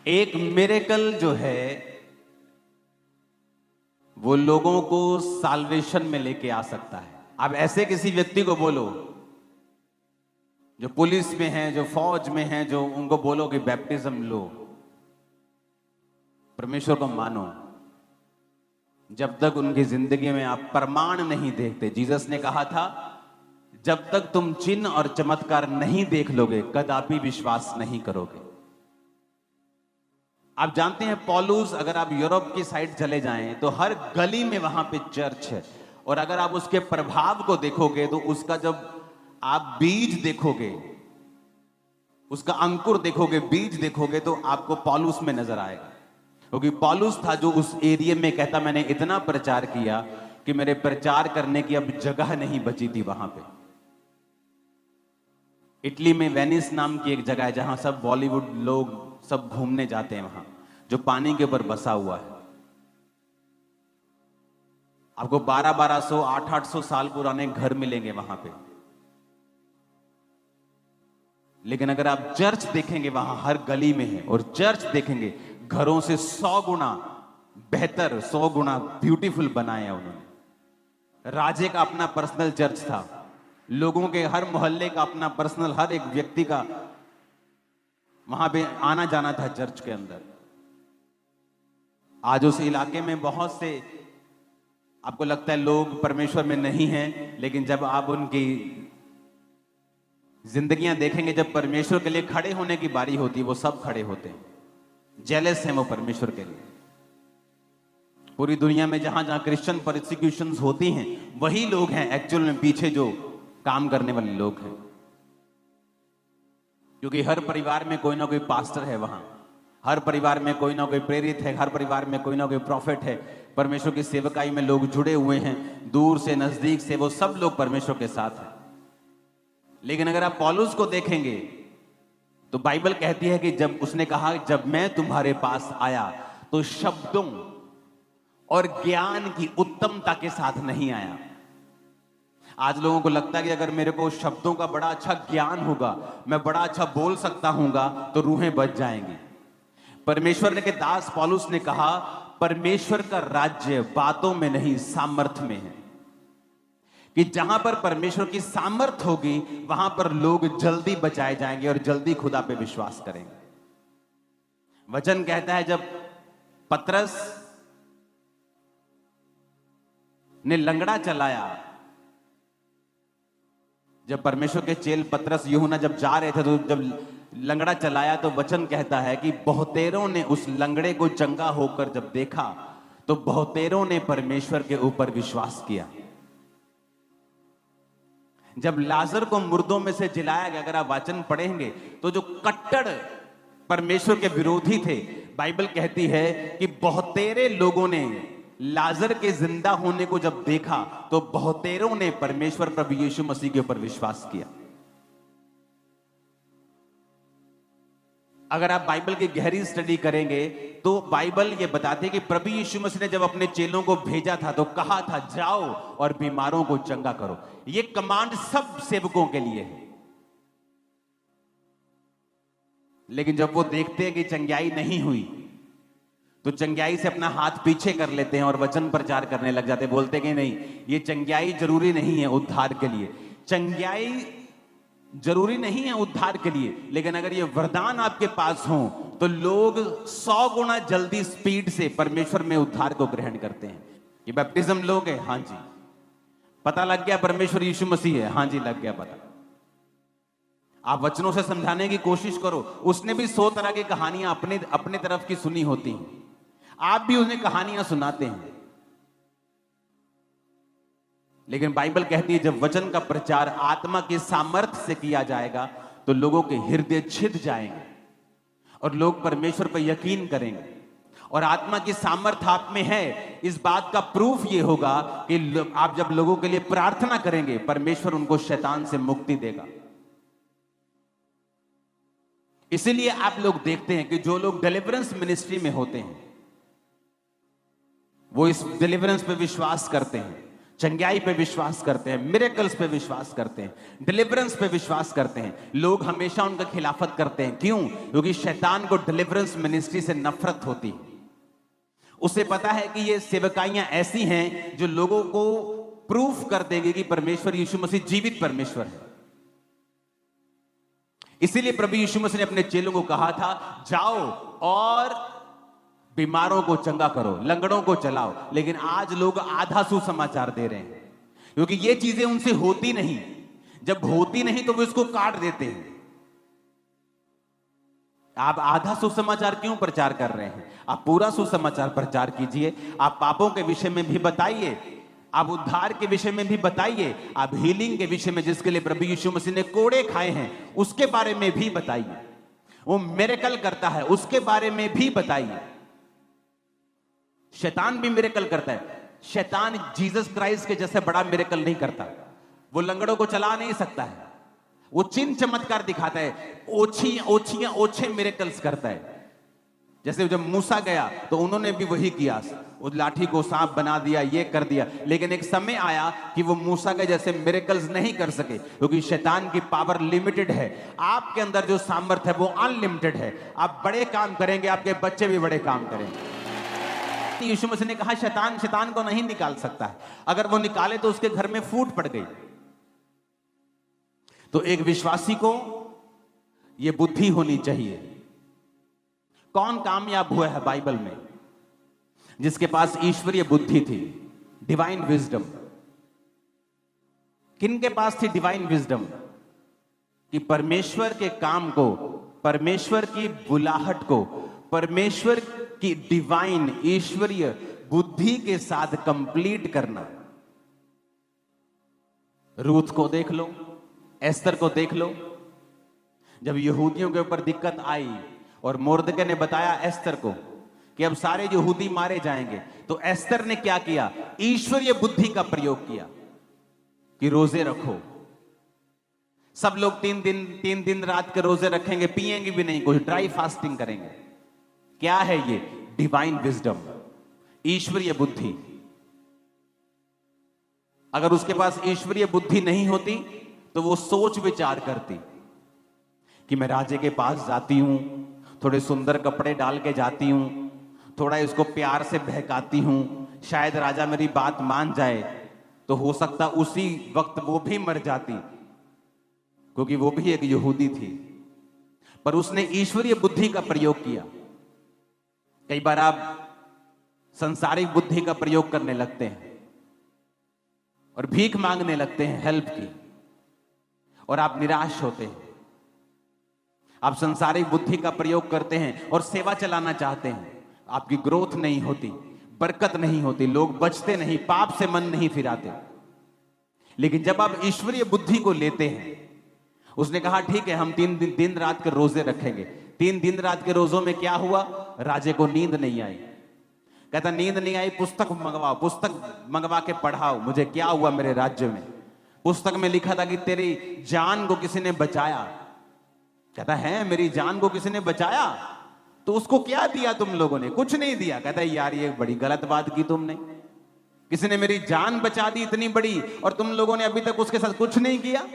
एक मिरेकल जो है वो लोगों को साल्वेशन में लेके आ सकता है। आप ऐसे किसी व्यक्ति को बोलो जो पुलिस में है, जो फौज में है, जो उनको बोलो कि बैप्टिज्म लो, परमेश्वर को मानो, जब तक उनकी जिंदगी में आप प्रमाण नहीं देखते। जीसस ने कहा था जब तक तुम चिन्ह और चमत्कार नहीं देख लोगे कदापि विश्वास नहीं करोगे। आप जानते हैं पौलुस, अगर आप यूरोप की साइड चले जाएं तो हर गली में वहां पे चर्च है, और अगर आप उसके प्रभाव को देखोगे तो उसका जब आप बीज देखोगे, उसका अंकुर देखोगे, बीज देखोगे तो आपको पौलुस में नजर आएगा। क्योंकि पौलुस था जो उस एरिया में कहता मैंने इतना प्रचार किया कि मेरे प्रचार करने की अब जगह नहीं बची थी। वहां पे इटली में वेनिस नाम की एक जगह है जहां सब बॉलीवुड लोग सब घूमने जाते हैं, वहां जो पानी के ऊपर बसा हुआ है। आपको 1200 800 साल पुराने घर मिलेंगे वहां पे। लेकिन अगर आप चर्च देखेंगे वहां हर गली में है, और चर्च देखेंगे घरों से 100 गुना बेहतर, 100 गुना ब्यूटीफुल बनाया उन्होंने। राजे का अपना पर्सनल चर्च था, लोगों के हर मोहल्ले का अपना पर्सनल, हर एक व्यक्ति का वहां पे आना जाना था चर्च के अंदर। आज उस इलाके में बहुत से आपको लगता है लोग परमेश्वर में नहीं हैं, लेकिन जब आप उनकी जिंदगियां देखेंगे, जब परमेश्वर के लिए खड़े होने की बारी होती है वो सब खड़े होते हैं। जेलस हैं वो परमेश्वर के लिए। पूरी दुनिया में जहां जहां क्रिश्चियन परसिक्यूशंस होती हैं वही लोग हैं एक्चुअल में पीछे जो काम करने वाले लोग हैं। क्योंकि हर परिवार में कोई ना कोई पास्टर है वहां, हर परिवार में कोई ना कोई प्रेरित है, हर परिवार में कोई ना कोई प्रॉफिट है। परमेश्वर की सेवकाई में लोग जुड़े हुए हैं, दूर से नजदीक से, वो सब लोग परमेश्वर के साथ हैं। लेकिन अगर आप पौलुस को देखेंगे तो बाइबल कहती है कि जब उसने कहा जब मैं तुम्हारे पास आया तो शब्दों और ज्ञान की उत्तमता के साथ नहीं आया। आज लोगों को लगता है कि अगर मेरे को शब्दों का बड़ा अच्छा ज्ञान होगा, मैं बड़ा अच्छा बोल सकता हूंगा तो रूहें बच जाएंगी। परमेश्वर ने के दास पौलुस ने कहा परमेश्वर का राज्य बातों में नहीं सामर्थ में है, कि जहां पर परमेश्वर की सामर्थ होगी वहां पर लोग जल्दी बचाए जाएंगे और जल्दी खुदा पे विश्वास करेंगे। वचन कहता है जब पतरस ने लंगड़ा चलाया, जब परमेश्वर के चेल पतरस यूहन्ना जब जा रहे थे तो जब लंगड़ा चलाया तो वचन कहता है कि बहुतेरों ने उस लंगड़े को चंगा होकर जब देखा तो बहुतेरों ने परमेश्वर के ऊपर विश्वास किया। जब लाजर को मुर्दों में से जिलाया गया, अगर आप वचन पढ़ेंगे तो जो कट्टर परमेश्वर के विरोधी थे, बाइबल कहती है कि बहुतेरे लोगों ने लाजर के जिंदा होने को जब देखा तो बहुतेरों ने परमेश्वर प्रभु यीशु मसीह के ऊपर विश्वास किया। अगर आप बाइबल की गहरी स्टडी करेंगे तो बाइबल ये बताती है कि प्रभु यीशु मसीह ने जब अपने चेलों को भेजा था तो कहा था जाओ और बीमारों को चंगा करो। ये कमांड सब सेवकों के लिए है। लेकिन जब वो देखते हैं कि चंगाई नहीं हुई तो चंगाई से अपना हाथ पीछे कर लेते हैं और वचन प्रचार करने लग जाते हैं। बोलते कि नहीं, ये चंगाई जरूरी नहीं है उद्धार के लिए, चंगाई जरूरी नहीं है उद्धार के लिए, लेकिन अगर ये वरदान आपके पास हो तो लोग 100 गुना जल्दी स्पीड से परमेश्वर में उद्धार को ग्रहण करते हैं। ये बैप्टिज्म लोग है, हाँ जी। पता लग गया परमेश्वर यीशु मसीह है, हाँ जी लग गया पता। आप वचनों से समझाने की कोशिश करो, उसने भी 100 तरह की कहानियां अपने तरफ की सुनी होती हैं, आप भी उन्हें कहानियां सुनाते हैं। लेकिन बाइबल कहती है जब वचन का प्रचार आत्मा की सामर्थ्य से किया जाएगा तो लोगों के हृदय छिद जाएंगे और लोग परमेश्वर पर यकीन करेंगे। और आत्मा की सामर्थ्य आप में है, इस बात का प्रूफ ये होगा कि आप जब लोगों के लिए प्रार्थना करेंगे परमेश्वर उनको शैतान से मुक्ति देगा। इसीलिए आप लोग देखते हैं कि जो लोग डिलीवरेंस मिनिस्ट्री में होते हैं वो इस डिलीवरेंस पे विश्वास करते हैं। चंगाई पे विश्वास करते हैं, मिरेकल्स पे विश्वास करते हैं, डिलीवरेंस पे विश्वास करते हैं, लोग हमेशा उनका खिलाफत करते हैं। क्यों? क्योंकि शैतान को डिलीवरेंस मिनिस्ट्री से नफरत होती है। उसे पता है कि ये सेवकाइयां ऐसी हैं जो लोगों को प्रूफ कर देंगे कि परमेश्वर यीशु मसीह जीवित परमेश्वर है। इसीलिए प्रभु यीशु मसीह ने अपने चेलों को कहा था, जाओ और बीमारों को चंगा करो, लंगड़ों को चलाओ। लेकिन आज लोग आधा सुसमाचार दे रहे हैं, क्योंकि ये चीजें उनसे होती नहीं। जब होती नहीं तो वो इसको काट देते हैं। आप आधा सुसमाचार क्यों प्रचार कर रहे हैं? आप पूरा सुसमाचार प्रचार कीजिए। आप पापों के विषय में भी बताइए, आप उद्धार के विषय में भी बताइए, आप हीलिंग के विषय में जिसके लिए प्रभु यीशु मसीह ने कोड़े खाए हैं उसके बारे में भी बताइए। वो मिरेकल करता है उसके बारे में भी बताइए। शैतान भी मिरेकल करता है। शैतान जीसस क्राइस्ट के जैसे बड़ा मिरेकल नहीं करता। वो लंगड़ों को चला नहीं सकता है, वो चिन्ह चमत्कार दिखाता है, ओछे मिरेकल्स करता है। जैसे जब मूसा गया तो उन्होंने भी वही किया, उस लाठी को सांप बना दिया, ये कर दिया। लेकिन एक समय आया कि वो मूसा के जैसे मिरेकल्स नहीं कर सके, क्योंकि शैतान की पावर लिमिटेड है। आपके अंदर जो सामर्थ्य है वो अनलिमिटेड है। आप बड़े काम करेंगे, आपके बच्चे भी बड़े काम करेंगे। यीशु मसीह ने कहा शैतान को नहीं निकाल सकता है, अगर वो निकाले तो उसके घर में फूट पड़ गई। तो एक विश्वासी को यह बुद्धि होनी चाहिए। कौन कामयाब हुआ है बाइबल में? जिसके पास ईश्वरीय बुद्धि थी, डिवाइन विजडम। किन के पास थी डिवाइन विजडम? कि परमेश्वर के काम को, परमेश्वर की बुलाहट को, परमेश्वर की डिवाइन ईश्वरीय बुद्धि के साथ कंप्लीट करना। रूथ को देख लो, एस्तर को देख लो। जब यहूदियों के ऊपर दिक्कत आई और मोर्दके ने बताया एस्तर को कि अब सारे यहूदी मारे जाएंगे, तो एस्तर ने क्या किया? ईश्वरीय बुद्धि का प्रयोग किया कि रोजे रखो। सब लोग तीन दिन रात के रोजे रखेंगे, पिएंगे भी नहीं, कुछ ड्राई फास्टिंग करेंगे। क्या है ये? डिवाइन विजडम, ईश्वरीय बुद्धि। अगर उसके पास ईश्वरीय बुद्धि नहीं होती तो वो सोच विचार करती कि मैं राजे के पास जाती हूं, थोड़े सुंदर कपड़े डाल के जाती हूं, थोड़ा इसको प्यार से बहकाती हूं, शायद राजा मेरी बात मान जाए। तो हो सकता उसी वक्त वो भी मर जाती, क्योंकि वो भी एक यहूदी थी। पर उसने ईश्वरीय बुद्धि का प्रयोग किया। कई बार आप संसारिक बुद्धि का प्रयोग करने लगते हैं और भीख मांगने लगते हैं हेल्प की, और आप निराश होते हैं। आप संसारिक बुद्धि का प्रयोग करते हैं और सेवा चलाना चाहते हैं, आपकी ग्रोथ नहीं होती, बरकत नहीं होती, लोग बचते नहीं, पाप से मन नहीं फिराते। लेकिन जब आप ईश्वरीय बुद्धि को लेते हैं, उसने कहा ठीक है हम 3 दिन रात के रोजे रखेंगे। 3 दिन रात के रोजों में क्या हुआ? राजे को नींद नहीं आई। कहता नींद नहीं आई, पुस्तक मंगवाओ, पुस्तक मंगवा के पढ़ाओ, मुझे क्या हुआ मेरे राज्य में। पुस्तक में लिखा था कि तेरी जान को किसी ने बचाया। कहता है मेरी जान को किसी ने बचाया? तो उसको क्या दिया तुम लोगों ने? कुछ नहीं दिया। कहता है यार ये बड़ी गलत बात की तुमने, किसी ने मेरी जान बचा दी इतनी बड़ी, और तुम लोगों ने अभी तक उसके साथ कुछ नहीं किया।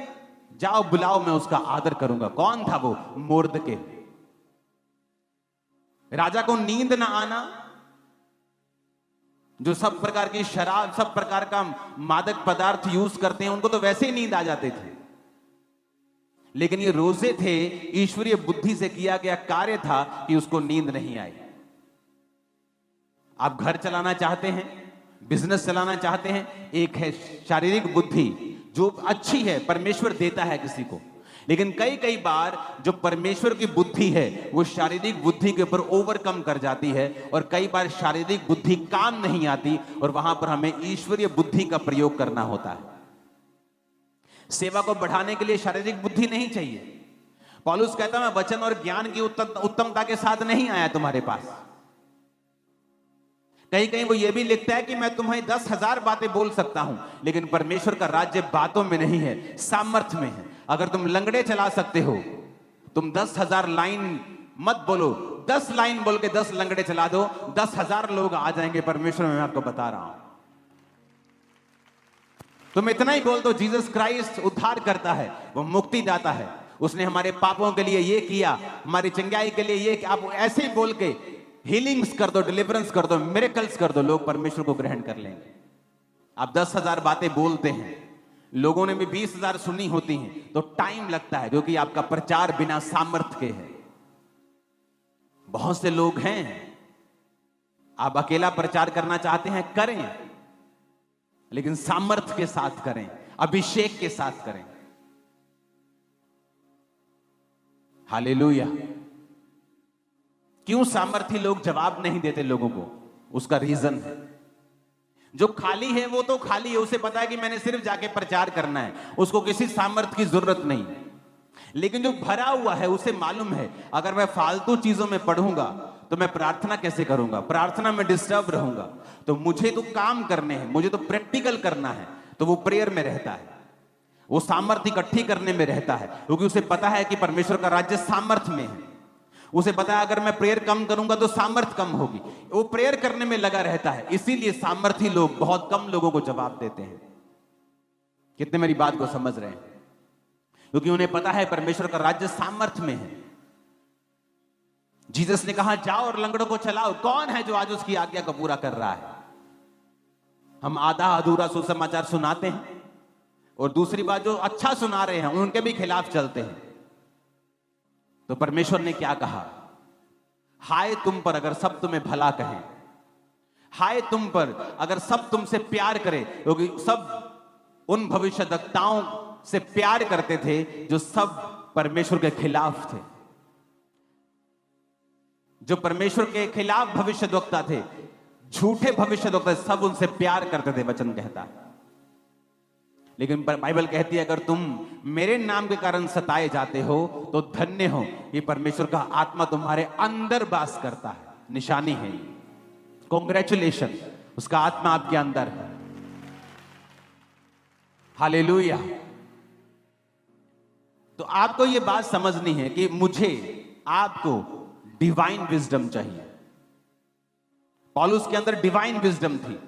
जाओ बुलाओ, मैं उसका आदर करूंगा। कौन था वो? मोर्दके। राजा को नींद ना आना, जो सब प्रकार की शराब, सब प्रकार का मादक पदार्थ यूज करते हैं, उनको तो वैसे ही नींद आ जाते थे। लेकिन ये रोजे थे, ईश्वरीय बुद्धि से किया गया कार्य था कि उसको नींद नहीं आई। आप घर चलाना चाहते हैं, बिजनेस चलाना चाहते हैं, एक है शारीरिक बुद्धि जो अच्छी है, परमेश्वर देता है किसी को। लेकिन कई बार जो परमेश्वर की बुद्धि है वो शारीरिक बुद्धि के ऊपर ओवरकम कर जाती है, और कई बार शारीरिक बुद्धि काम नहीं आती, और वहां पर हमें ईश्वरीय बुद्धि का प्रयोग करना होता है। सेवा को बढ़ाने के लिए शारीरिक बुद्धि नहीं चाहिए। पौलुस कहता है मैं वचन और ज्ञान की उत्तमता के साथ नहीं आया तुम्हारे पास। कहीं वो ये भी लिखता है कि मैं तुम्हें 10,000 बातें बोल सकता हूं, लेकिन परमेश्वर का राज्य बातों में नहीं है, सामर्थ्य में है। अगर तुम लंगड़े चला सकते हो, तुम 10,000 लाइन मत बोलो, 10 लाइन बोल के 10 लंगड़े चला दो, 10,000 लोग आ जाएंगे परमेश्वर में, मैं आपको बता रहा हूं। तुम इतना ही बोल दो, जीसस क्राइस्ट उद्धार करता है, वो मुक्ति दाता है, उसने हमारे पापों के लिए ये किया, हमारी चंगाई के लिए ये। आप ऐसे ही बोल के हीलिंग्स कर दो, डिलीवरेंस कर दो, मिरेकल्स कर दो, लोग परमेश्वर को ग्रहण कर लेंगे। आप 10,000 बातें बोलते हैं, लोगों ने भी 20,000 सुनी होती हैं, तो टाइम लगता है, क्योंकि आपका प्रचार बिना सामर्थ्य के है। बहुत से लोग हैं, आप अकेला प्रचार करना चाहते हैं, करें, लेकिन सामर्थ्य के साथ करें, अभिषेक के साथ करें। हालेलुया। क्यों सामर्थी लोग जवाब नहीं देते लोगों को? उसका रीजन है, जो खाली है वो तो खाली है, उसे पता है कि मैंने सिर्फ जाके प्रचार करना है, उसको किसी सामर्थ्य की जरूरत नहीं। लेकिन जो भरा हुआ है उसे मालूम है, अगर मैं फालतू चीजों में पढ़ूंगा तो मैं प्रार्थना कैसे करूंगा, प्रार्थना में डिस्टर्ब रहूंगा, तो मुझे तो काम करने हैं, मुझे तो प्रैक्टिकल करना है, तो वो प्रेयर में रहता है, वो सामर्थ्य इकट्ठी करने में रहता है, क्योंकि उसे पता है कि परमेश्वर का राज्य सामर्थ्य में है। उसे पता है अगर मैं प्रेयर कम करूंगा तो सामर्थ्य कम होगी, वो प्रेयर करने में लगा रहता है। इसीलिए सामर्थी लोग बहुत कम लोगों को जवाब देते हैं। कितने मेरी बात को समझ रहे हैं? क्योंकि उन्हें पता है परमेश्वर का राज्य सामर्थ्य में है। जीसस ने कहा जाओ और लंगड़ों को चलाओ। कौन है जो आज उसकी आज्ञा को पूरा कर रहा है? हम आधा अधूरा सुसमाचार सुनाते हैं, और दूसरी बात जो अच्छा सुना रहे हैं उनके भी खिलाफ चलते हैं। तो परमेश्वर ने क्या कहा? हाय तुम पर अगर सब तुम्हें भला कहें, हाय तुम पर अगर सब तुमसे प्यार करें, क्योंकि सब उन भविष्यद्वक्ताओं से प्यार करते थे जो सब परमेश्वर के खिलाफ थे, जो परमेश्वर के खिलाफ भविष्यद्वक्ता थे, झूठे भविष्यद्वक्ता, सब उनसे प्यार करते थे, वचन कहता है। लेकिन बाइबल कहती है अगर तुम मेरे नाम के कारण सताए जाते हो तो धन्य हो, ये परमेश्वर का आत्मा तुम्हारे अंदर वास करता है। निशानी है, कॉन्ग्रेचुलेशन, उसका आत्मा आपके अंदर है। हालेलुया। तो आपको ये बात समझनी है कि मुझे आपको डिवाइन विजडम चाहिए। पौलुस के अंदर डिवाइन विजडम थी,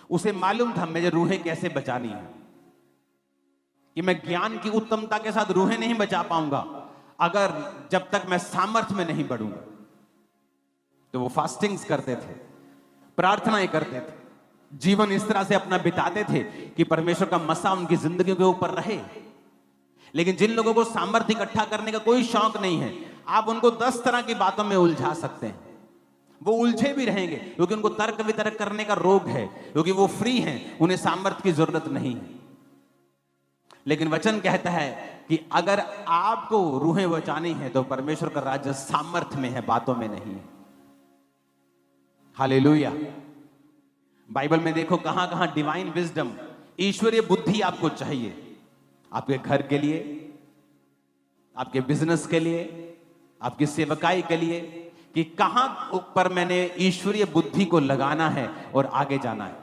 उसे मालूम था मुझे रूहें कैसे बचानी है, कि मैं ज्ञान की उत्तमता के साथ रूहें नहीं बचा पाऊंगा अगर जब तक मैं सामर्थ्य में नहीं बढ़ूंगा। तो वो फास्टिंग्स करते थे, प्रार्थनाएं करते थे, जीवन इस तरह से अपना बिताते थे कि परमेश्वर का मसा उनकी जिंदगी के ऊपर रहे। लेकिन जिन लोगों को सामर्थ्य इकट्ठा करने का कोई शौक नहीं है, आप उनको 10 तरह की बातों में उलझा सकते हैं, वो उलझे भी रहेंगे, क्योंकि उनको तर्क वितर्क करने का रोग है, क्योंकि वो फ्री हैं, उन्हें सामर्थ्य की जरूरत नहीं है। लेकिन वचन कहता है कि अगर आपको रूहें बचानी है तो परमेश्वर का राज्य सामर्थ्य में है, बातों में नहीं है। हालेलुया। बाइबल में देखो कहां कहां डिवाइन विजडम, ईश्वरीय बुद्धि आपको चाहिए, आपके घर के लिए, आपके बिजनेस के लिए, आपकी सेवकाई के लिए, कि कहां पर मैंने ईश्वरीय बुद्धि को लगाना है और आगे जाना है।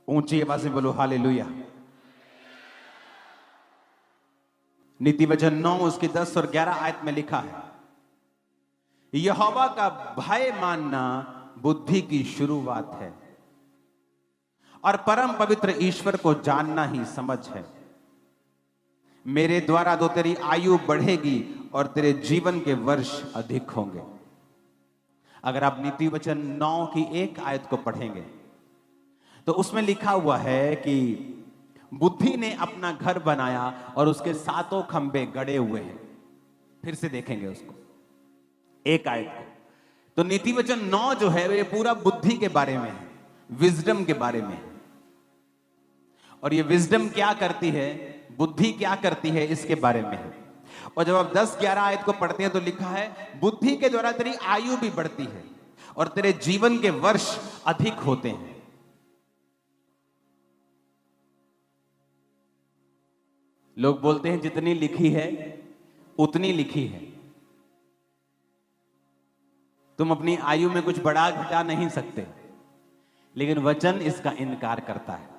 ऊंची आवाज में बोलो हालेलुया। नीति वचन 9 उसकी 10 और 11 आयत में लिखा है, यहोवा का भय मानना बुद्धि की शुरुआत है और परम पवित्र ईश्वर को जानना ही समझ है। मेरे द्वारा तो तेरी आयु बढ़ेगी और तेरे जीवन के वर्ष अधिक होंगे। अगर आप नीति वचन 9 की एक आयत को पढ़ेंगे तो उसमें लिखा हुआ है कि बुद्धि ने अपना घर बनाया और उसके 7 खंबे गड़े हुए हैं। फिर से देखेंगे उसको, एक आयत को। तो नीति वचन 9 जो है ये पूरा बुद्धि के बारे में है, विजडम के बारे में है। और ये विजडम क्या करती है, बुद्धि क्या करती है, इसके बारे में है। और जब आप 10-11 आयत को पढ़ते हैं तो लिखा है बुद्धि के द्वारा तेरी आयु भी बढ़ती है और तेरे जीवन के वर्ष अधिक होते हैं। लोग बोलते हैं जितनी लिखी है उतनी लिखी है। तुम अपनी आयु में कुछ बढ़ा घटा नहीं सकते, लेकिन वचन इसका इनकार करता है।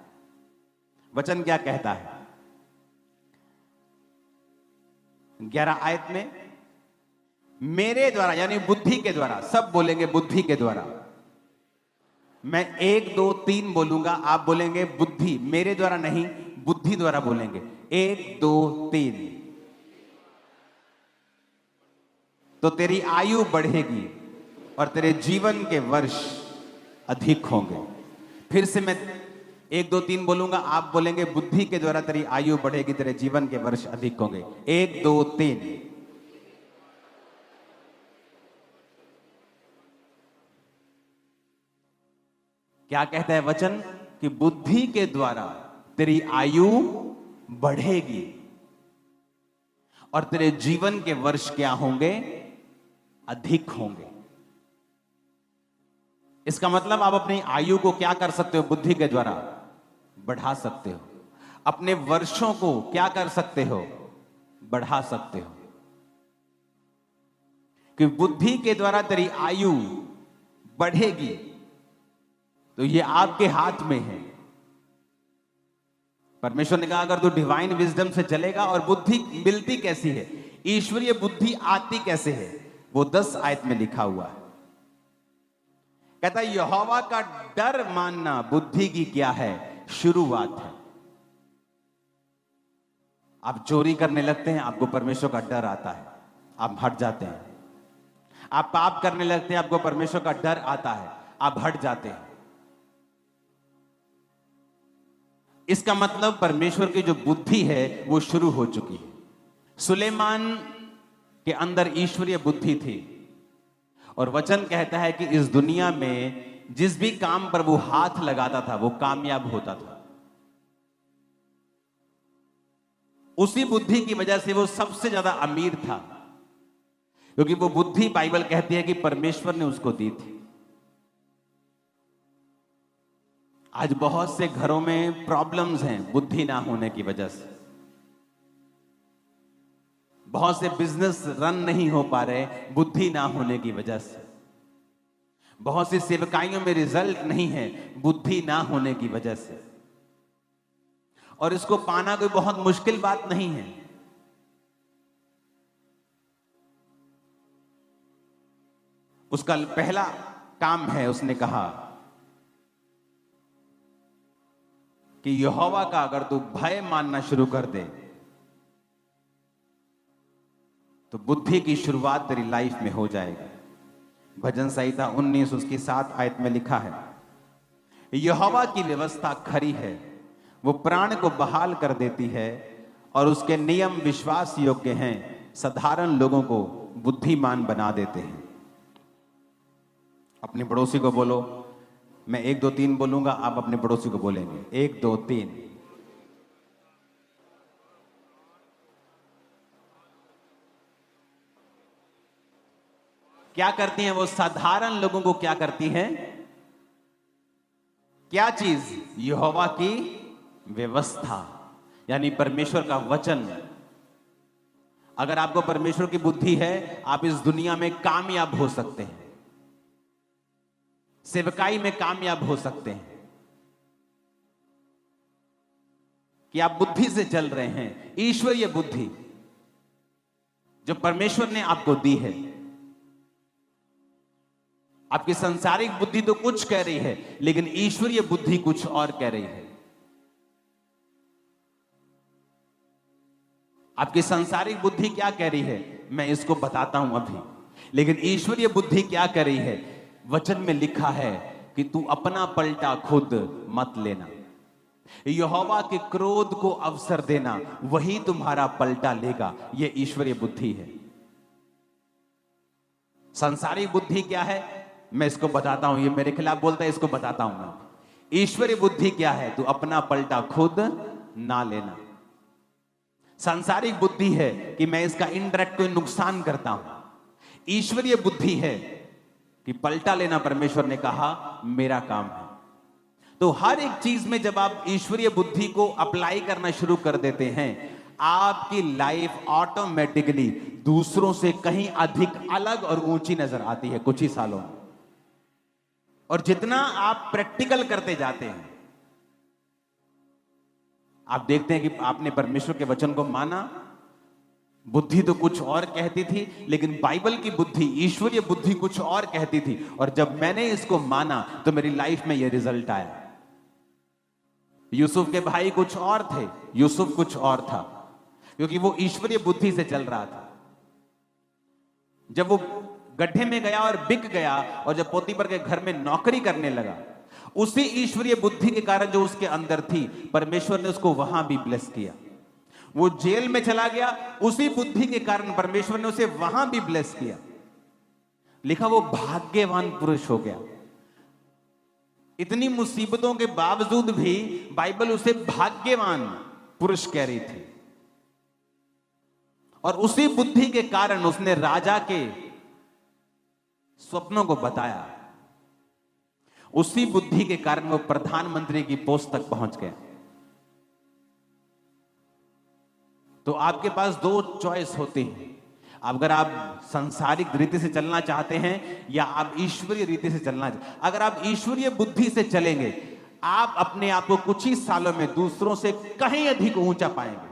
वचन क्या कहता है? 11 आयत में मेरे द्वारा, यानी बुद्धि के द्वारा, सब बोलेंगे बुद्धि के द्वारा, मैं 1 2 3 बोलूंगा, आप बोलेंगे बुद्धि, मेरे द्वारा नहीं, बुद्धि द्वारा बोलेंगे। 1 2 3। तो तेरी आयु बढ़ेगी और तेरे जीवन के वर्ष अधिक होंगे। फिर से मैं 1 2 3 बोलूंगा, आप बोलेंगे बुद्धि के द्वारा तेरी आयु बढ़ेगी, तेरे जीवन के वर्ष अधिक होंगे। 1 2 3। क्या कहता है वचन? कि बुद्धि के द्वारा तेरी आयु बढ़ेगी और तेरे जीवन के वर्ष क्या होंगे? अधिक होंगे। इसका मतलब आप अपनी आयु को क्या कर सकते हो? बुद्धि के द्वारा बढ़ा सकते हो। अपने वर्षों को क्या कर सकते हो? बढ़ा सकते हो। कि बुद्धि के द्वारा तेरी आयु बढ़ेगी, तो ये आपके हाथ में है। परमेश्वर ने कहा अगर तू डिवाइन विजडम से चलेगा, और बुद्धि मिलती कैसी है? ईश्वरीय बुद्धि आती कैसे है? वो 10 आयत में लिखा हुआ है। कहता है यहोवा का डर मानना बुद्धि की क्या है? शुरुआत है। आप चोरी करने लगते हैं, आपको परमेश्वर का डर आता है, आप हट जाते हैं। आप पाप करने लगते हैं, आपको परमेश्वर का डर आता है, आप हट जाते हैं। इसका मतलब परमेश्वर की जो बुद्धि है वो शुरू हो चुकी है। सुलेमान के अंदर ईश्वरीय बुद्धि थी, और वचन कहता है कि इस दुनिया में जिस भी काम पर वो हाथ लगाता था वो कामयाब होता था। उसी बुद्धि की वजह से वो सबसे ज्यादा अमीर था, क्योंकि वो बुद्धि बाइबल कहती है कि परमेश्वर ने उसको दी थी। आज बहुत से घरों में प्रॉब्लम्स हैं बुद्धि ना होने की वजह से। बहुत से बिजनेस रन नहीं हो पा रहे बुद्धि ना होने की वजह से। बहुत सी सेवकाइयों में रिजल्ट नहीं है बुद्धि ना होने की वजह से। और इसको पाना कोई बहुत मुश्किल बात नहीं है। उसका पहला काम है, उसने कहा कि यहोवा का अगर तू भय मानना शुरू कर दे तो बुद्धि की शुरुआत तेरी लाइफ में हो जाएगी। भजन संहिता 19 उसकी 7 आयत में लिखा है, यहोवा की व्यवस्था खरी है, वो प्राण को बहाल कर देती है, और उसके नियम विश्वास योग्य हैं, साधारण लोगों को बुद्धिमान बना देते हैं। अपने पड़ोसी को बोलो, मैं 1 2 3 बोलूंगा, आप अपने पड़ोसी को बोलेंगे 1 2 3। क्या करती हैं वो? साधारण लोगों को क्या करती हैं? क्या चीज? यहोवा की व्यवस्था, यानी परमेश्वर का वचन। अगर आपको परमेश्वर की बुद्धि है, आप इस दुनिया में कामयाब हो सकते हैं, सेवकाई में कामयाब हो सकते हैं। कि आप बुद्धि से चल रहे हैं, ईश्वरीय बुद्धि जो परमेश्वर ने आपको दी है। आपकी सांसारिक बुद्धि तो कुछ कह रही है, लेकिन ईश्वरीय बुद्धि कुछ और कह रही है। आपकी सांसारिक बुद्धि क्या कह रही है मैं इसको बताता हूं अभी, लेकिन ईश्वरीय बुद्धि क्या कह रही है? वचन में लिखा है कि तू अपना पलटा खुद मत लेना, यहोवा के क्रोध को अवसर देना, वही तुम्हारा पलटा लेगा। यह ईश्वरीय बुद्धि है। सांसारिक बुद्धि क्या है मैं इसको बताता हूं, ये मेरे खिलाफ बोलता है, इसको बताता हूं मैं। ईश्वरीय बुद्धि क्या है? तू अपना पलटा खुद ना लेना। सांसारिक बुद्धि है कि मैं इसका इनडायरेक्ट कोई नुकसान करता हूं। ईश्वरीय बुद्धि है कि पलटा लेना परमेश्वर ने कहा मेरा काम है। तो हर एक चीज में जब आप ईश्वरीय बुद्धि को अप्लाई करना शुरू कर देते हैं, आपकी लाइफ ऑटोमेटिकली दूसरों से कहीं अधिक अलग और ऊंची नजर आती है कुछ ही सालों में। और जितना आप प्रैक्टिकल करते जाते हैं, आप देखते हैं कि आपने परमेश्वर के वचन को माना, बुद्धि तो कुछ और कहती थी, लेकिन बाइबल की बुद्धि, ईश्वरीय बुद्धि कुछ और कहती थी। और जब मैंने इसको माना तो मेरी लाइफ में यह रिजल्ट आया। यूसुफ के भाई कुछ और थे, यूसुफ कुछ और था, क्योंकि वो ईश्वरीय बुद्धि से चल रहा था। जब वो गड्ढे में गया और बिक गया, और जब पोतीफर के घर में नौकरी करने लगा, उसी ईश्वरीय बुद्धि के कारण जो उसके अंदर थी, परमेश्वर ने उसको वहां भी ब्लेस किया। वो जेल में चला गया, उसी बुद्धि के कारण परमेश्वर ने उसे वहां भी ब्लेस किया। लिखा वो भाग्यवान पुरुष हो गया। इतनी मुसीबतों के बावजूद भी बाइबल उसे भाग्यवान पुरुष कह रही थी। और उसी बुद्धि के कारण उसने राजा के स्वप्नों को बताया। उसी बुद्धि के कारण वो प्रधानमंत्री की पोस्ट तक पहुंच गए। तो आपके पास दो चॉइस होती हैं। अगर आप सांसारिक रीति से चलना चाहते हैं या आप ईश्वरीय रीति से चलना चाहते हैं। अगर आप ईश्वरीय बुद्धि से चलेंगे, आप अपने आप को कुछ ही सालों में दूसरों से कहीं अधिक ऊंचा पाएंगे,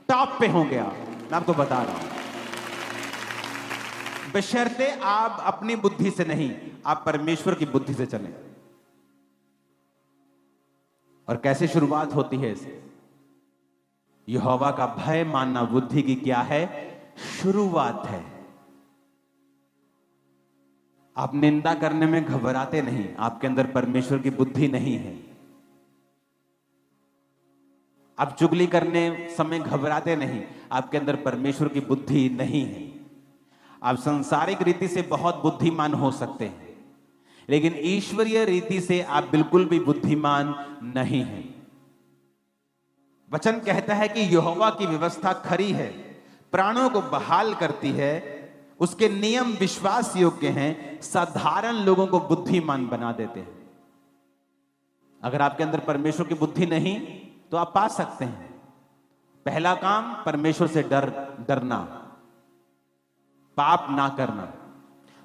टॉप पे होंगे आप। मैं आपको बता रहा हूं, बशर्ते आप अपनी बुद्धि से नहीं, आप परमेश्वर की बुद्धि से चलें। और कैसे शुरुआत होती है इसे? यहोवा का भय मानना बुद्धि की क्या है? शुरुआत है। आप निंदा करने में घबराते नहीं, आपके अंदर परमेश्वर की बुद्धि नहीं है। आप चुगली करने समय घबराते नहीं, आपके अंदर परमेश्वर की बुद्धि नहीं है। आप सांसारिक रीति से बहुत बुद्धिमान हो सकते हैं, लेकिन ईश्वरीय रीति से आप बिल्कुल भी बुद्धिमान नहीं हैं। वचन कहता है कि यहोवा की व्यवस्था खरी है, प्राणों को बहाल करती है, उसके नियम विश्वास योग्य हैं, साधारण लोगों को बुद्धिमान बना देते हैं। अगर आपके अंदर परमेश्वर की बुद्धि नहीं तो आप पा सकते हैं। पहला काम, परमेश्वर से डरना, पाप ना करना।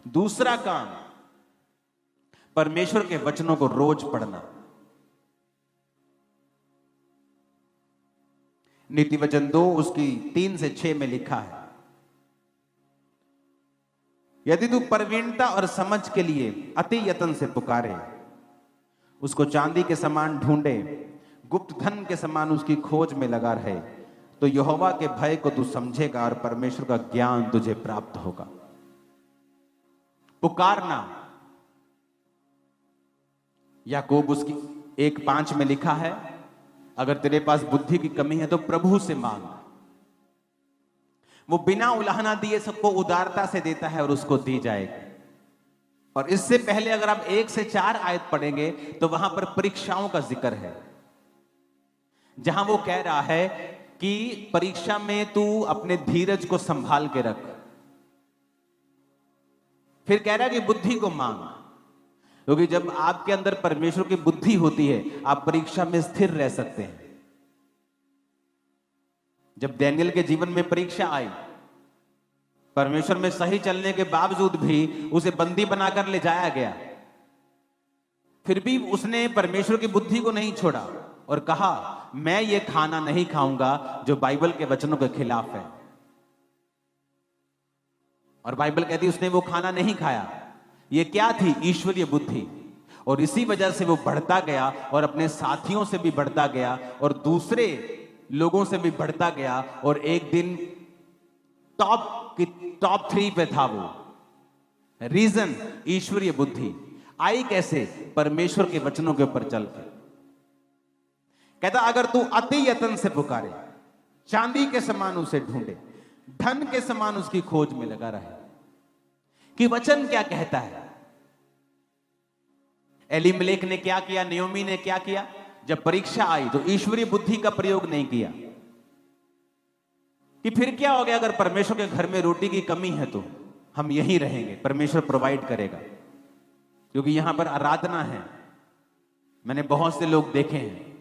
दूसरा काम, परमेश्वर के वचनों को रोज पढ़ना। नीति वचन 2 उसकी 3 से 6 में लिखा है, यदि तू प्रवीणता और समझ के लिए अति यत्न से पुकारे, उसको चांदी के समान ढूंढे, गुप्त धन के समान उसकी खोज में लगा रहे, तो यहोवा के भय को तू समझेगा और परमेश्वर का ज्ञान तुझे प्राप्त होगा। पुकारना, याकूब उसकी 1:5 में लिखा है, अगर तेरे पास बुद्धि की कमी है तो प्रभु से मांग, वो बिना उलाहना दिए सबको उदारता से देता है और उसको दी जाएगी। और इससे पहले अगर आप 1 से 4 आयत पढ़ेंगे तो वहां पर परीक्षाओं का जिक्र है, जहां वो कह रहा है कि परीक्षा में तू अपने धीरज को संभाल के रख। फिर कह रहा है कि बुद्धि को मांग, क्योंकि जब आपके अंदर परमेश्वर की बुद्धि होती है आप परीक्षा में स्थिर रह सकते हैं। जब डैनियल के जीवन में परीक्षा आई, परमेश्वर में सही चलने के बावजूद भी उसे बंदी बनाकर ले जाया गया, फिर भी उसने परमेश्वर की बुद्धि को नहीं छोड़ा और कहा मैं ये खाना नहीं खाऊंगा जो बाइबल के वचनों के खिलाफ है। और बाइबल कहती है उसने वो खाना नहीं खाया। ये क्या थी? ईश्वरीय बुद्धि। और इसी वजह से वो बढ़ता गया और अपने साथियों से भी बढ़ता गया और दूसरे लोगों से भी बढ़ता गया, और एक दिन टॉप 3 पे था वो। रीजन ईश्वरीय बुद्धि आई कैसे? परमेश्वर के वचनों के ऊपर चल कर। कहता अगर तू अति यत्न से पुकारे, चांदी के समान उसे ढूंढे, धन के समान उसकी खोज में लगा रहे। कि वचन क्या कहता है? एलीमलेक ने क्या किया, नयोमी ने क्या किया? जब परीक्षा आई तो ईश्वरीय बुद्धि का प्रयोग नहीं किया कि फिर क्या हो गया अगर परमेश्वर के घर में रोटी की कमी है तो हम यहीं रहेंगे, परमेश्वर प्रोवाइड करेगा, क्योंकि यहां पर आराधना है। मैंने बहुत से लोग देखे हैं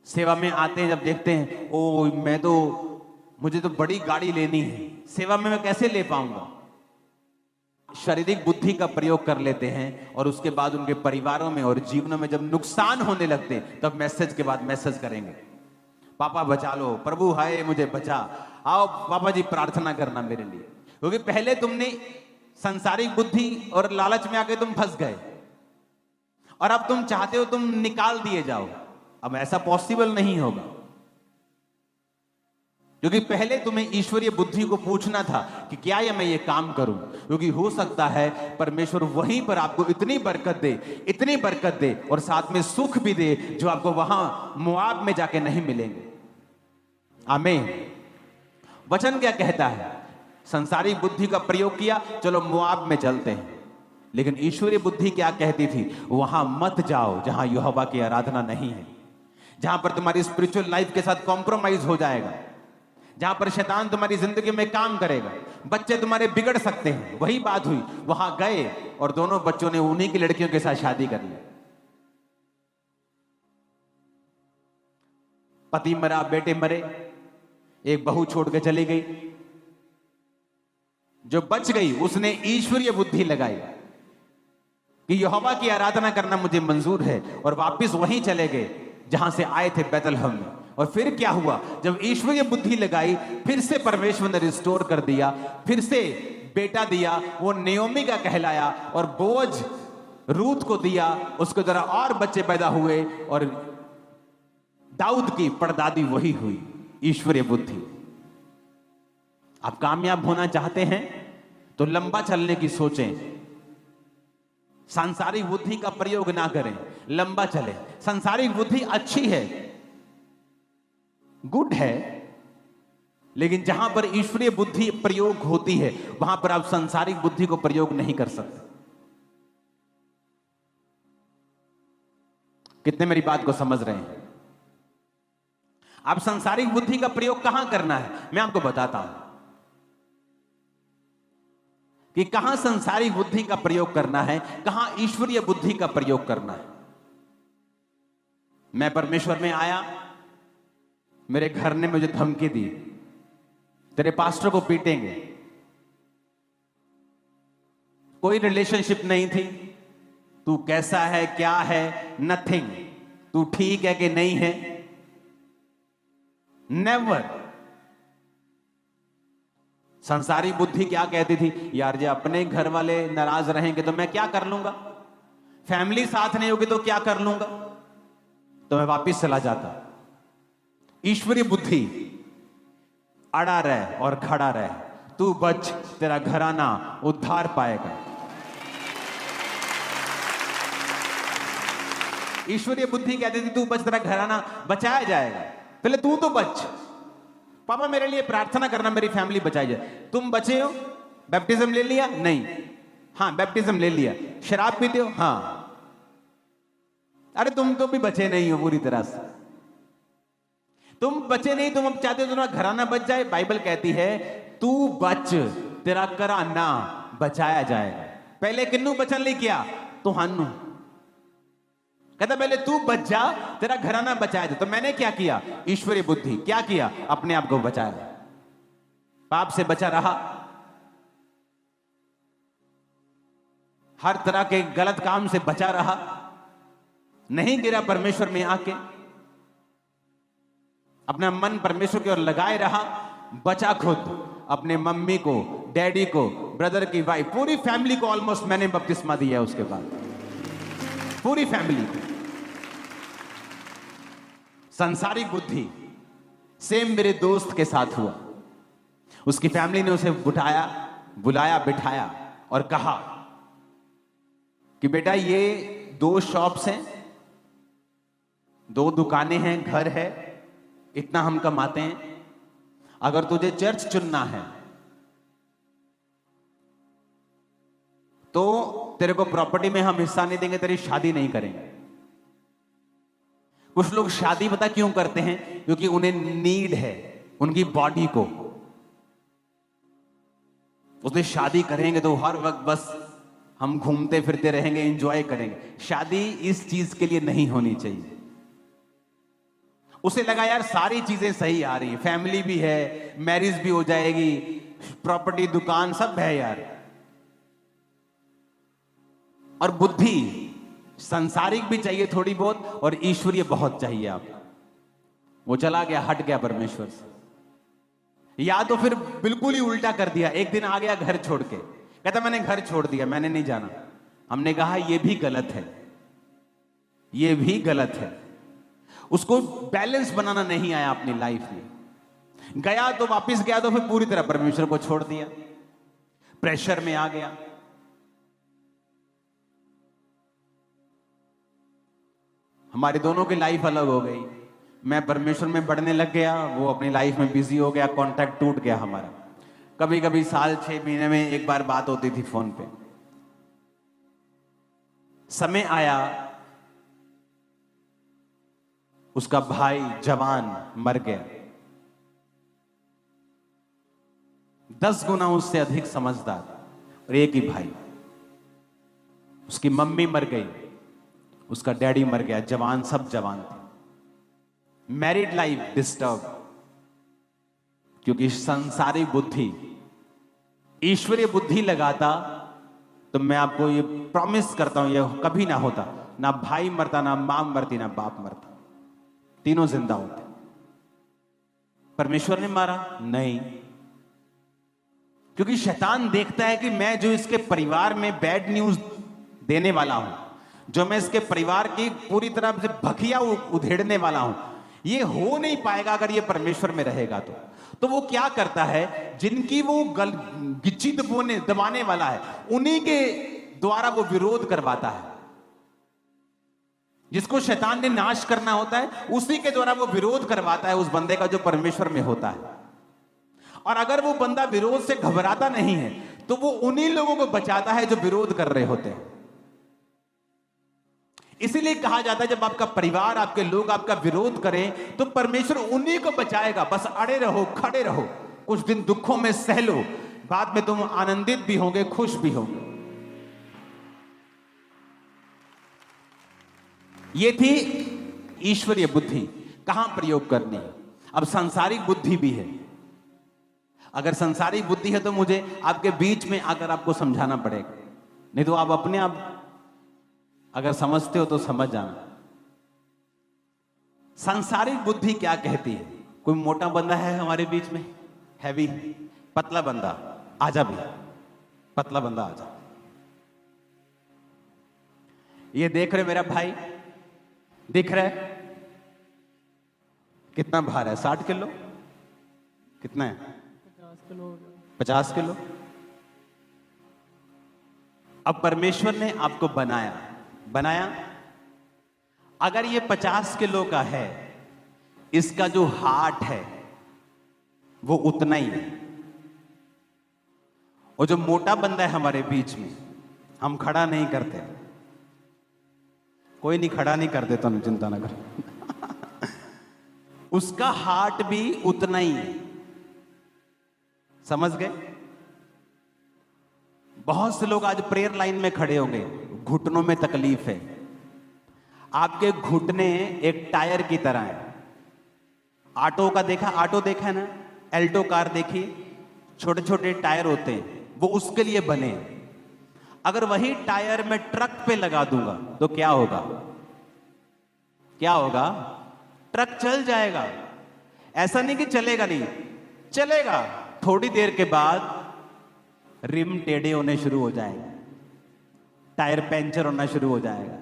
सेवा में आते हैं, जब देखते हैं ओ मुझे तो बड़ी गाड़ी लेनी है, सेवा में मैं कैसे ले पाऊंगा? शारीरिक बुद्धि का प्रयोग कर लेते हैं और उसके बाद उनके परिवारों में और जीवनों में जब नुकसान होने लगते हैं तब मैसेज के बाद मैसेज करेंगे, पापा बचा लो, प्रभु हाय मुझे बचा। आओ पापा जी प्रार्थना करना मेरे लिए, क्योंकि पहले तुमने सांसारिक बुद्धि और लालच में आके तुम फंस गए और अब तुम चाहते हो तुम निकाल दिए जाओ। अब ऐसा पॉसिबल नहीं होगा, क्योंकि पहले तुम्हें ईश्वरीय बुद्धि को पूछना था कि क्या ये मैं ये काम करूं, क्योंकि हो सकता है परमेश्वर वहीं पर आपको इतनी बरकत दे और साथ में सुख भी दे जो आपको वहां मोआब में जाके नहीं मिलेंगे। आमीन। वचन क्या कहता है? संसारिक बुद्धि का प्रयोग किया, चलो मोआब में चलते हैं, लेकिन ईश्वरीय बुद्धि क्या कहती थी? वहां मत जाओ जहां यहोवा की आराधना नहीं है, जहां पर तुम्हारी स्पिरिचुअल लाइफ के साथ कॉम्प्रोमाइज हो जाएगा, जहां पर शैतान तुम्हारी जिंदगी में काम करेगा, बच्चे तुम्हारे बिगड़ सकते हैं। वही बात हुई, वहां गए और दोनों बच्चों ने उन्हीं की लड़कियों के साथ शादी कर ली। पति मरा, बेटे मरे, एक बहू छोड़ के चली गई। जो बच गई उसने ईश्वरीय बुद्धि लगाई कि यहोवा की आराधना करना मुझे मंजूर है, और वापस वहीं चले गए जहां से आए थे, बैतलहम में। और फिर क्या हुआ? जब ईश्वरीय बुद्धि लगाई, फिर से परमेश्वर ने रिस्टोर कर दिया, फिर से बेटा दिया, वो नयोमी का कहलाया, और बोझ रूत को दिया, उसके द्वारा और बच्चे पैदा हुए, और दाऊद की परदादी वही हुई, ईश्वरीय बुद्धि। आप कामयाब होना चाहते हैं तो लंबा चलने की सोचें, सांसारिक बुद्धि का प्रयोग ना करें, लंबा चले। सांसारिक बुद्धि अच्छी है, गुड है, लेकिन जहां पर ईश्वरीय बुद्धि प्रयोग होती है वहां पर आप सांसारिक बुद्धि को प्रयोग नहीं कर सकते। कितने मेरी बात को समझ रहे हैं? आप सांसारिक बुद्धि का प्रयोग कहां करना है, मैं आपको बताता हूं कि कहां सांसारिक बुद्धि का प्रयोग करना है, कहां ईश्वरीय बुद्धि का प्रयोग करना है। मैं परमेश्वर में आया, मेरे घर ने मुझे धमकी दी, तेरे पास्टर को पीटेंगे। कोई रिलेशनशिप नहीं थी, तू कैसा है, क्या है, नथिंग, तू ठीक है कि नहीं है, नेवर। संसारी बुद्धि क्या कहती थी? यार जे अपने घर वाले नाराज रहेंगे तो मैं क्या कर लूंगा, फैमिली साथ नहीं होगी तो क्या कर लूंगा, तो मैं वापिस चला जाता। ईश्वरीय बुद्धि, अड़ा रहे और खड़ा रहे, तू बच, तेरा घराना उद्धार पाएगा। ईश्वरीय बुद्धि कहती थी तू बच, तेरा घराना बचाया जाएगा, पहले तू तो बच। पापा मेरे लिए प्रार्थना करना, मेरी फैमिली बचाई जाए। तुम बचे हो? बैप्टिज्म ले लिया? नहीं। हाँ बैप्टिज्म ले लिया। शराब पीते हो? हाँ। अरे तुम तो भी बचे नहीं हो पूरी तरह से, तुम बचे नहीं, तुम अब चाहते हो तुम्हारा घराना बच जाए। बाइबल कहती है तू बच, तेरा घराना बचाया जाएगा। पहले किन्नू बचन नहीं किया? तुहानू कहता पहले तू बच जा, तेरा घराना बचाया जाए। तो मैंने क्या किया? ईश्वरीय बुद्धि क्या किया? अपने आप को बचाया, पाप से बचा रहा, हर तरह के गलत काम से बचा रहा, नहीं गिरा परमेश्वर में आके, अपना मन परमेश्वर की ओर लगाए रहा, बचा खुद, अपने मम्मी को, डैडी को, ब्रदर की वाइफ, पूरी फैमिली को ऑलमोस्ट मैंने बपतिस्मा दिया। उसके बाद पूरी फैमिली को। सांसारिक बुद्धि सेम मेरे दोस्त के साथ हुआ। उसकी फैमिली ने उसे बुलाया बिठाया और कहा कि बेटा ये 2 शॉप्स हैं, 2 दुकानें हैं, घर है, इतना हम कमाते हैं, अगर तुझे चर्च चुनना है तो तेरे को प्रॉपर्टी में हम हिस्सा नहीं देंगे, तेरी शादी नहीं करेंगे। कुछ लोग शादी पता क्यों करते हैं? क्योंकि उन्हें नीड है उनकी बॉडी को। उसने शादी करेंगे तो हर वक्त बस हम घूमते फिरते रहेंगे, एंजॉय करेंगे। शादी इस चीज के लिए नहीं होनी चाहिए। उसे लगा यार सारी चीजें सही आ रही है, फैमिली भी है, मैरिज भी हो जाएगी, प्रॉपर्टी, दुकान सब है यार। और बुद्धि सांसारिक भी चाहिए थोड़ी बहुत और ईश्वरीय बहुत चाहिए। आप वो चला गया, हट गया परमेश्वर से। या तो फिर बिल्कुल ही उल्टा कर दिया, एक दिन आ गया घर छोड़ के, कहता मैंने घर छोड़ दिया, मैंने नहीं जाना। हमने कहा ये भी गलत है, ये भी गलत है। उसको बैलेंस बनाना नहीं आया अपनी लाइफ में। गया तो वापस गया तो फिर पूरी तरह परमेश्वर को छोड़ दिया, प्रेशर में आ गया। हमारी दोनों की लाइफ अलग हो गई। मैं परमेश्वर में बढ़ने लग गया, वो अपनी लाइफ में बिजी हो गया, कांटेक्ट टूट गया हमारा। कभी कभी साल 6 महीने में एक बार बात होती थी फोन पे। समय आया, उसका भाई जवान मर गया, 10 गुना उससे अधिक समझदार, और एक ही भाई। उसकी मम्मी मर गई, उसका डैडी मर गया, जवान, सब जवान थे। मैरिड लाइफ डिस्टर्ब, क्योंकि संसारिक बुद्धि, ईश्वरीय बुद्धि लगाता तो मैं आपको ये प्रॉमिस करता हूं, ये कभी ना होता। ना भाई मरता, ना मां मरती, ना बाप मरता, तीनों जिंदा होते। परमेश्वर ने मारा? नहीं, क्योंकि शैतान देखता है कि मैं जो इसके परिवार में बैड न्यूज देने वाला हूं, जो मैं इसके परिवार की पूरी तरह से भखिया उधेड़ने वाला हूं, ये हो नहीं पाएगा अगर ये परमेश्वर में रहेगा। तो वो क्या करता है, जिनकी वो गिच्ची दबाने वाला है, उन्हीं के द्वारा वो विरोध करवाता है। जिसको शैतान ने नाश करना होता है, उसी के द्वारा वो विरोध करवाता है उस बंदे का जो परमेश्वर में होता है। और अगर वो बंदा विरोध से घबराता नहीं है, तो वो उन्हीं लोगों को बचाता है जो विरोध कर रहे होते हैं। इसीलिए कहा जाता है, जब आपका परिवार, आपके लोग आपका विरोध करें, तो परमेश्वर उन्हीं को बचाएगा। बस अड़े रहो, खड़े रहो, कुछ दिन दुखों में सह लो, बाद में तुम आनंदित भी होंगे, खुश भी होंगे। ये थी ईश्वरीय बुद्धि, कहां प्रयोग करनी है। अब सांसारिक बुद्धि भी है। अगर सांसारिक बुद्धि है तो मुझे आपके बीच में आकर आपको समझाना पड़ेगा, नहीं तो आप अपने आप अगर समझते हो तो समझ जाना। सांसारिक बुद्धि क्या कहती है? कोई मोटा बंदा है हमारे बीच में, हैवी, पतला बंदा, आजा भी, पतला बंदा आजा। ये देख रहे मेरा भाई, दिख रहा है कितना भार है? 60 किलो? कितना है? 50 किलो। अब परमेश्वर ने आपको बनाया, अगर ये 50 किलो का है, इसका जो हार्ट है वो उतना ही है। और जो मोटा बंदा है हमारे बीच में, हम खड़ा नहीं करते, कोई नहीं खड़ा नहीं कर देता, तो चिंता ना कर उसका हार्ट भी उतना ही है। समझ गए? बहुत से लोग आज प्रेयर लाइन में खड़े होंगे, घुटनों में तकलीफ है। आपके घुटने एक टायर की तरह है। ऑटो का ऑटो देखा है ना, एल्टो कार देखी, छोटे छोटे टायर होते हैं, वो उसके लिए बने हैं। अगर वही टायर मैं ट्रक पे लगा दूंगा तो क्या होगा? ट्रक चल जाएगा। ऐसा नहीं कि चलेगा नहीं, चलेगा। थोड़ी देर के बाद रिम टेढ़े होने शुरू हो जाएंगे, टायर पंचर होना शुरू हो जाएगा।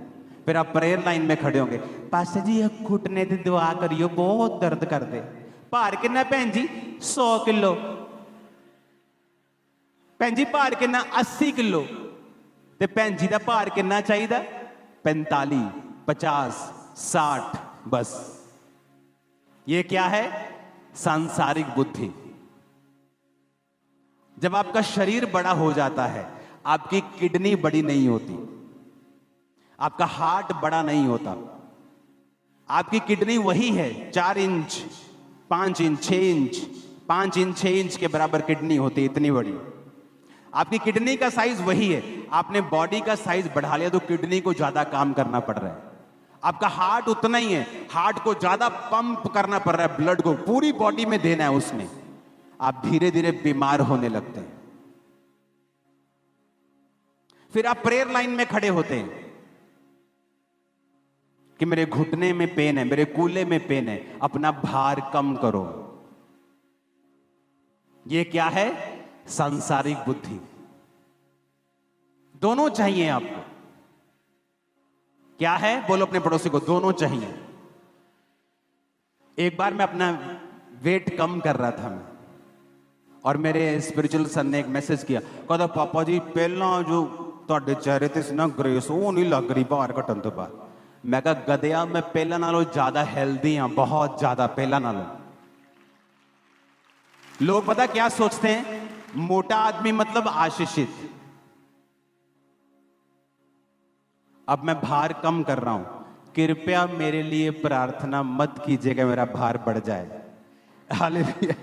फिर आप प्रेयर लाइन में खड़े होंगे, पास्टर जी ये घुटने से दुआ करियो, बहुत दर्द कर दे। भार कितना भैन जी? 100 किलो। भैन जी भार कितना? 80 किलो। ते भैन जी का भार कितना चाहिए? 45, 50, 60। बस ये क्या है? सांसारिक बुद्धि। जब आपका शरीर बड़ा हो जाता है, आपकी किडनी बड़ी नहीं होती, आपका हार्ट बड़ा नहीं होता, आपकी किडनी वही है, 4 inch, 5 inch, 6 inch, 5 inch, 6 inch के बराबर किडनी होती है, इतनी बड़ी। आपकी किडनी का साइज वही है, आपने बॉडी का साइज बढ़ा लिया तो किडनी को ज्यादा काम करना पड़ रहा है। आपका हार्ट उतना ही है, हार्ट को ज्यादा पंप करना पड़ रहा है, ब्लड को पूरी बॉडी में देना है उसने। आप धीरे धीरे बीमार होने लगते हैं। फिर आप प्रेयर लाइन में खड़े होते हैं, कि मेरे घुटने में पेन है, मेरे कूल्हे में पेन है, अपना भार कम करो। ये क्या है? सांसारिक बुद्धि। दोनों चाहिए आपको। क्या है? बोलो अपने पड़ोसी को, दोनों चाहिए। एक बार मैं अपना वेट कम कर रहा था और मेरे स्पिरिचुअल सन ने एक मैसेज किया, कहता पापा जी पहला जो ਤੁਹਾਡੇ चेहरे ਤੇ ਸੀ ਨਾ ग्रेस ਉਹ नहीं लग रही भार घटन तो बाद। मैं कहा गधया मैं पहला नालों ज्यादा हेल्दी हाँ, बहुत ज्यादा पहला नालों। लोग पता क्या सोचते हैं? मोटा आदमी मतलब आशीषित। अब मैं भार कम कर रहा हूं, कृपया मेरे लिए प्रार्थना मत कीजिएगा मेरा भार बढ़ जाए। हालेलुया।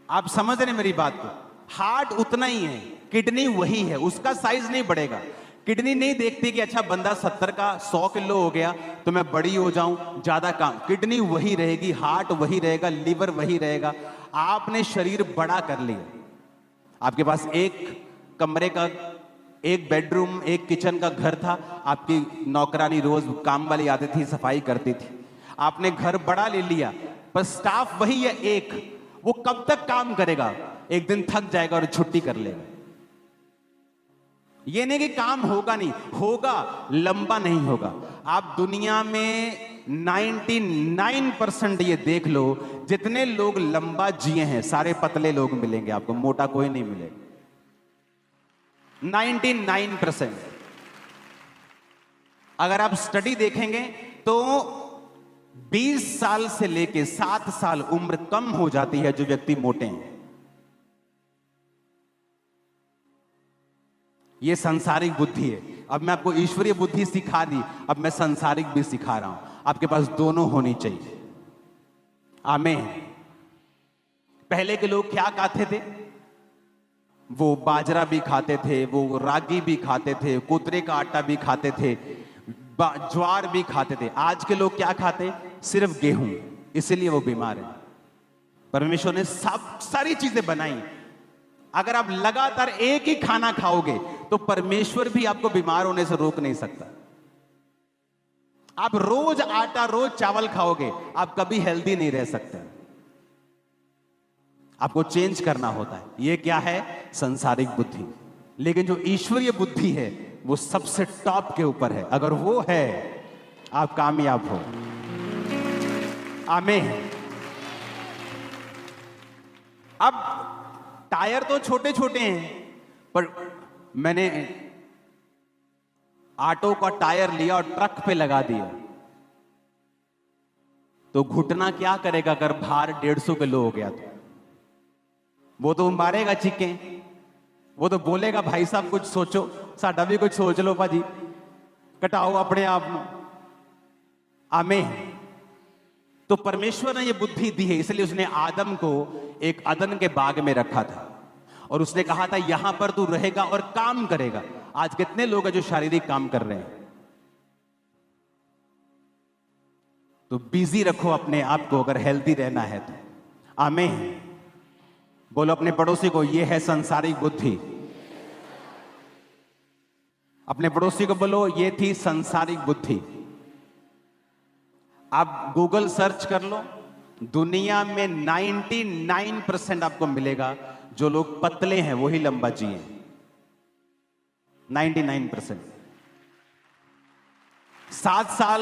आप समझ रहे मेरी बात को? हार्ट उतना ही है, किडनी वही है, उसका साइज नहीं बढ़ेगा। किडनी नहीं देखती कि अच्छा बंदा 70 का 100 किलो हो गया तो मैं बड़ी हो जाऊं, ज्यादा काम। किडनी वही रहेगी, हार्ट वही रहेगा, लीवर वही रहेगा। आपने शरीर बड़ा कर लिया। आपके पास एक कमरे का, एक बेडरूम, एक किचन का घर था, आपकी नौकरानी रोज काम वाली आती थी, सफाई करती थी। आपने घर बड़ा ले लिया, पर स्टाफ वही है एक। वो कब तक काम करेगा? एक दिन थक जाएगा और छुट्टी कर लेगा। ये नहीं कि काम होगा नहीं, होगा, लंबा नहीं होगा। आप दुनिया में 99% ये देख लो, जितने लोग लंबा जिए हैं सारे पतले लोग मिलेंगे आपको, मोटा कोई नहीं मिलेगा। 99%। अगर आप स्टडी देखेंगे तो 20 साल से लेके 7 साल उम्र कम हो जाती है जो व्यक्ति मोटे हैं। ये सांसारिक बुद्धि है। अब मैं आपको ईश्वरीय बुद्धि सिखा दी, अब मैं सांसारिक भी सिखा रहा हूं। आपके पास दोनों होनी चाहिए। आमीन। पहले के लोग क्या खाते थे? वो बाजरा भी खाते थे, वो रागी भी खाते थे, कुतरे का आटा भी खाते थे, ज्वार भी खाते थे। आज के लोग क्या खाते? सिर्फ गेहूं। इसलिए वो बीमार है। परमेश्वर ने सब सारी चीजें बनाई। अगर आप लगातार एक ही खाना खाओगे तो परमेश्वर भी आपको बीमार होने से रोक नहीं सकता। आप रोज आटा, रोज चावल खाओगे, आप कभी हेल्दी नहीं रह सकते। आपको चेंज करना होता है। यह क्या है? सांसारिक बुद्धि। लेकिन जो ईश्वरीय बुद्धि है वो सबसे टॉप के ऊपर है। अगर वो है, आप कामयाब हो। आमीन। अब टायर तो छोटे छोटे हैं, पर मैंने ऑटो का टायर लिया और ट्रक पे लगा दिया तो घुटना क्या करेगा? अगर भार 150 किलो हो गया तो वो तो मारेगा चिक्के। वो तो बोलेगा भाई साहब कुछ सोचो, साडा भी कुछ सोच लो भाजी, कटाओ अपने आप में। आमीन। तो परमेश्वर ने ये बुद्धि दी है, इसलिए उसने आदम को एक अदन के बाग में रखा था और उसने कहा था यहां पर तू रहेगा और काम करेगा। आज कितने लोग हैं जो शारीरिक काम कर रहे हैं? तो बिजी रखो अपने आप को अगर हेल्दी रहना है तो। आमीन। बोलो अपने पड़ोसी को, ये है सांसारिक बुद्धि। अपने पड़ोसी को बोलो, ये थी सांसारिक बुद्धि। आप गूगल सर्च कर लो, दुनिया में 99% आपको मिलेगा जो लोग पतले हैं वही लंबा जिए। 99%। 7 साल,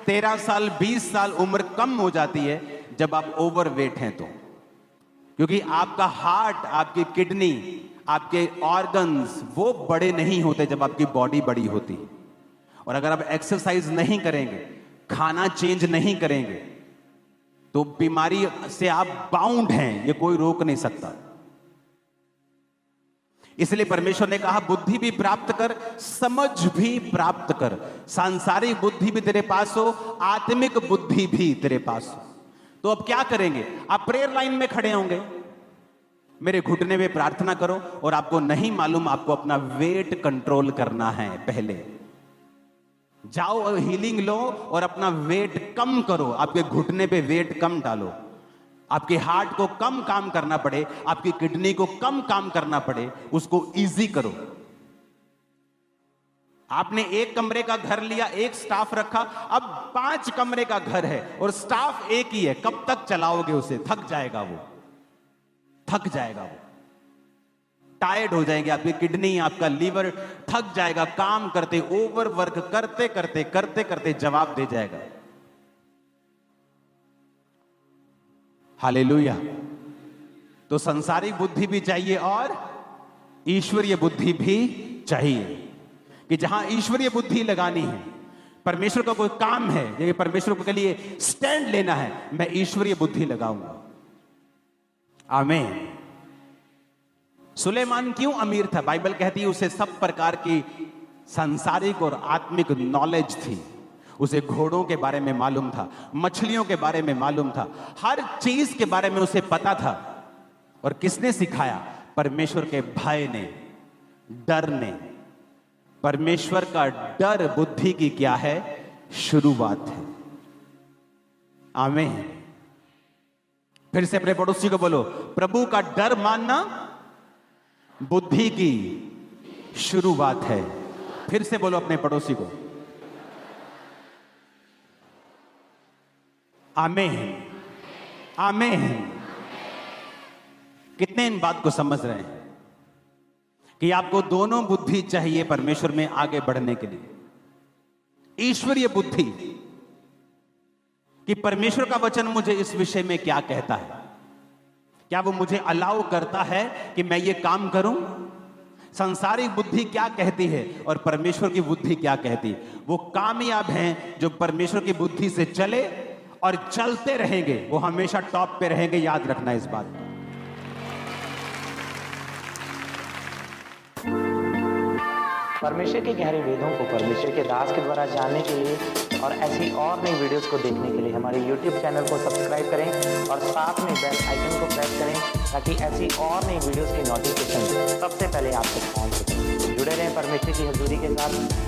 13 साल, 20 साल उम्र कम हो जाती है जब आप ओवरवेट हैं तो। क्योंकि आपका हार्ट, आपकी किडनी, आपके ऑर्गन्स वो बड़े नहीं होते जब आपकी बॉडी बड़ी होती है। और अगर आप एक्सरसाइज नहीं करेंगे, खाना चेंज नहीं करेंगे, तो बीमारी से आप बाउंड हैं, ये कोई रोक नहीं सकता। इसलिए परमेश्वर ने कहा बुद्धि भी प्राप्त कर, समझ भी प्राप्त कर। सांसारिक बुद्धि भी तेरे पास हो, आत्मिक बुद्धि भी तेरे पास हो। तो अब क्या करेंगे? आप प्रेयर लाइन में खड़े होंगे, मेरे घुटने में प्रार्थना करो और आपको नहीं मालूम आपको अपना वेट कंट्रोल करना है। पहले जाओ और हीलिंग लो और अपना वेट कम करो। आपके घुटने पे वेट कम डालो। आपके हार्ट को कम काम करना पड़े, आपकी किडनी को कम काम करना पड़े, उसको इजी करो। आपने एक कमरे का घर लिया, एक स्टाफ रखा, अब 5 कमरे का घर है और स्टाफ एक ही है, कब तक चलाओगे उसे? थक जाएगा वो, थक जाएगा वो, टायर्ड हो जाएंगे, आपकी किडनी, आपका लीवर थक जाएगा काम करते, ओवरवर्क करते करते करते करते जवाब दे जाएगा। हालेलुया। तो संसारिक बुद्धि भी चाहिए और ईश्वरीय बुद्धि भी चाहिए, कि जहां ईश्वरीय बुद्धि लगानी है, परमेश्वर का कोई काम है, ये परमेश्वर के लिए स्टैंड लेना है, मैं ईश्वरीय बुद्धि लगाऊंगा। आमीन। सुलेमान क्यों अमीर था? बाइबल कहती है उसे सब प्रकार की सांसारिक और आत्मिक नॉलेज थी। उसे घोड़ों के बारे में मालूम था, मछलियों के बारे में मालूम था, हर चीज के बारे में उसे पता था। और किसने सिखाया? परमेश्वर के भय ने, डर ने। परमेश्वर का डर बुद्धि की क्या है? शुरुआत है। आमीन। फिर से अपने पड़ोसी को बोलो, प्रभु का डर मानना बुद्धि की शुरुआत है। फिर से बोलो अपने पड़ोसी को। आमीन, आमीन। कितने इन बात को समझ रहे हैं कि आपको दोनों बुद्धि चाहिए परमेश्वर में आगे बढ़ने के लिए। ईश्वरीय बुद्धि कि परमेश्वर का वचन मुझे इस विषय में क्या कहता है, क्या वो मुझे अलाउ करता है कि मैं ये काम करूं? संसारिक बुद्धि क्या कहती है और परमेश्वर की बुद्धि क्या कहती है? वो कामयाब हैं जो परमेश्वर की बुद्धि से चले और चलते रहेंगे, वो हमेशा टॉप पे रहेंगे। याद रखना इस बात को। परमेश्वर के गहरे वेदों को परमेश्वर के दास के द्वारा जानने के लिए और ऐसी और नई वीडियोस को देखने के लिए हमारे YouTube चैनल को सब्सक्राइब करें और साथ में बेल आइकन को प्रेस करें, ताकि ऐसी और नई वीडियोस की नोटिफिकेशन सबसे पहले आप तक पहुंच सके। जुड़े रहें परमेश्वर की हजूरी के साथ।